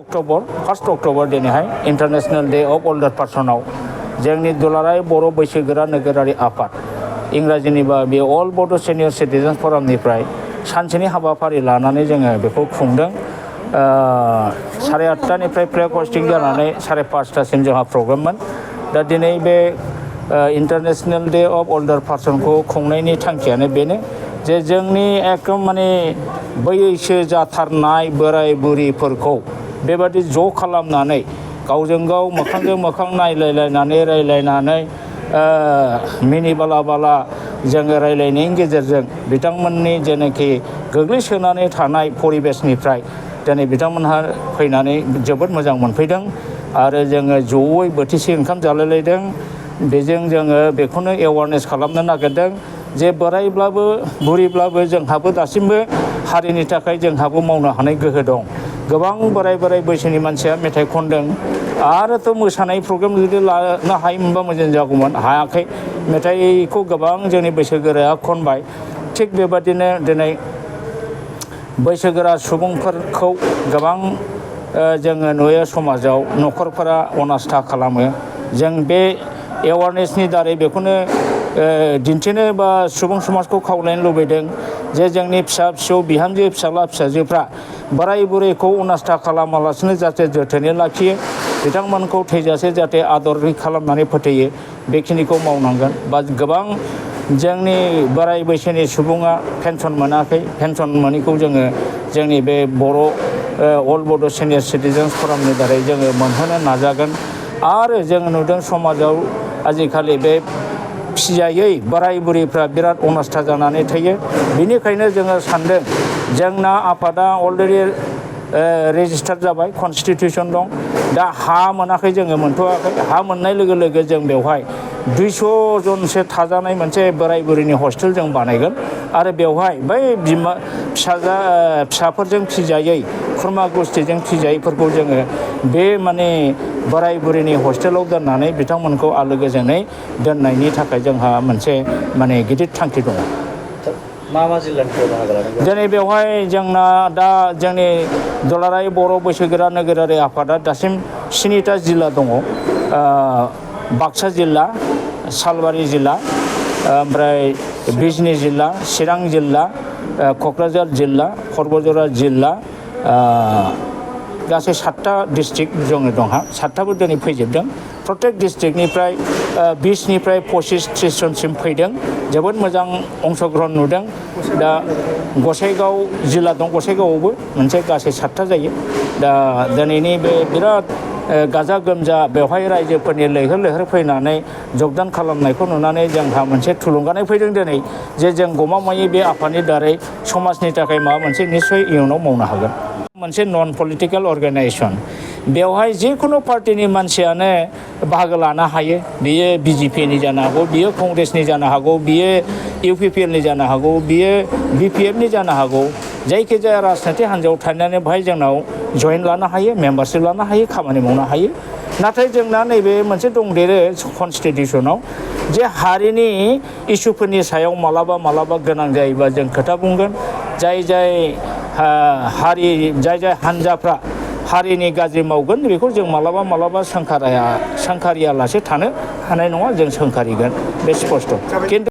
October 1 October दिनैहाय international day of ओल्डार पार्सनाव जोंनि दुलाराय बर' बैसोगोरा नोगोरारि आफाद इंराजिनिबा बे अल बड' सिनियर सिटिजेन्स फरामनिफ्राय सानसेनि हाबाफारि लानानै जोङो बेखौ खुंदों। 8:30निफ्राय फ्लेग हस्टिं जानानै 5:30सिम जोंहा प्रग्राममोन। दा दिनै बे इन्टारनेशनेल डे अफ ओल्डार पार्सनखौ खुंनायनि थांखियानो बेनो जे जोंनि एकदम माने बैसो जाथारनाय बोराय बुरिफोरखौ बेबादि ज' खालामनानै गावजों गाव मोखांजों मोखां नायलायलायनानै रायलायनानै मिनि बाला बाला जोङो रायलायनायनि गेजेरजों बिथांमोननि जेनाखि गोग्लैसोनानै थानाय परिबेसनिफ्राय दिनै बिथांमोनहा फैनानै जोबोद मोजां मोनफैदों आरो जोङो जयै बोथिसे ओंखाम जालायलायदों। बेजों जोङो बेखौनो एवारनेस खालामनो नागिरदों जे बोरायब्लाबो बुरिब्लाबो जोंहाबो दासिमबो हारिनि थाखाय जोंहाबो मावनो हानाय गोहो दं। गोबां बोराय बैसोनि मानसिया मेथाइ खनदों आरोथ' मोसानाय प्रग्राम जुदि लानो हायोमोनबा मोजां जागौमोन, हायाखै। मेथाइखौ गोबां जोंनि बैसोगोराया खनबाय। थिग बेबादिनो दिनै बैसोगोरा सुबुंफोरखौ गोबां जोङो नुयो समाजाव न'खरफोरा अनास्था खालामो। जों बे एवारनेसनि दारै बेखौनो दिन्थिनो बा सुबुं समाजखौ खावलायनो लुबैदों जे जोंनि फिसा फिसौ बिहामजो फिसाला फिसाजोफ्रा बोराय बुरैखौ अनास्था खालामालासिनो जाहाथे जोथोनै लाखियो, बिथांमोनखौ थैजासे जाहाथे आदर खालामनानै फोथैयो, बेखिनिखौ मावनांगोन। बा गोबां जोंनि बोराय बैसोनि सुबुङा पेन्सन मोनाखै, पेन्सन मोनैखौ जोङो जोंनि बे बर' अल बड' सिनियर सिटिजेन्स फरामनि दारै जोङो मोनहोनो नाजागोन। आरो जों नुदों समाजाव आजिखालि बे फिजायै बोराय बुरैफ्रा बिराद अनास्था जानानै थायो। बेनिखायनो जोङो सानदों जोंना आफादा अलरेडि रेजिस्टार जाबाय, कनस्टिटिउसन दं। दा हा मोनाखै, जोङो मोनथ'वाखै। हा मोननाय लोगो लोगो जों बेवहाय 200 जनसो थाजानाय मोनसे बोराय बुरैनि हस्टेल जों बानायगोन आरो बेवहाय बै फिसाफोरजों फिजायै खुरमा गुस्थिजों फिजायैफोरखौ जोङो बे माने बोराय बुरैनि हस्टेलाव दोननानै बिथांमोनखौ आलो गोजोनै दोननायनि थाखाय जोंहा मोनसे माने गिदिर थांखि दङ। मा जिल्लानिफ्राय बाहागो लादों? दिनै बेवहाय जोंना दा जोंनि दुलाराय बर' बैसोगोरा नोगोरारि आफादा दासिम 7टा जिल्ला दङ। बाक्सा जिल्ला, सालबारि जिल्ला, ओमफ्राय बिजनि जिल्ला, चिरां जिल्ला, क'क्राझार जिल्ला, करबजरा जिल्ला, गासै 7टा डिस्ट्रिक्ट जोङो दंहा। 7टाबो दिनै फैजोबदों। प्रत्येक डिस्ट्रिक्टनिफ्राय 20निफ्राय 25-30 जनसिम फैदों। जोबोद मोजां अंशग्रहण नुदों। दा गसाइगाव जिल्ला दं, गसाइगावआवबो मोनसे गासै 7टा जायो। दा दिनैनि बे बिराद गाजा गोमजा बेवहाय रायजोफोरनि लैहोर लैहोर फैनानै जगदान खालामनायखौ नुनानै जोंहा मोनसे थुलुंगानाय फैदों दिनै जे जों गमामायै बे आफादनि दारै समाजनि थाखाय माबा मोनसे निस्सय इयुनाव मावनो हागोन। मोनसे नन पलिटिकेल अर्गेनाइजेसन, बेवहाय जिखुनु पार्टिनि मानसियानो बाहागो लानो हायो। बियो BJPनि जानो हागौ, बियो कंग्रेसनि जानो हागौ, बियो UPPLनि जानो हागौ, बियो BPFनि जानो हागौ। जायखिजाया राजनितिक हान्जायाव थानानै बेवहाय जोंनाव जइन लानो हायो, मेम्बारशिप लानो हायो, खामानि मावनो हायो। नाथाय जोंना नैबे मोनसे दंदेरो कनस्टिटिउसनाव जे हारिनि इसुफोरनि सायाव मालाबा गोनां जायोबा जों खोथा बुंगोन। जाय हान्जाफ्रा हारिनि गाज्रि मावगोन बेखौ जों मालाबा सोंखारियालासे थानो हानाय नङा, जों सोंखारिगोन, बे स्पष्ट। खिन्थु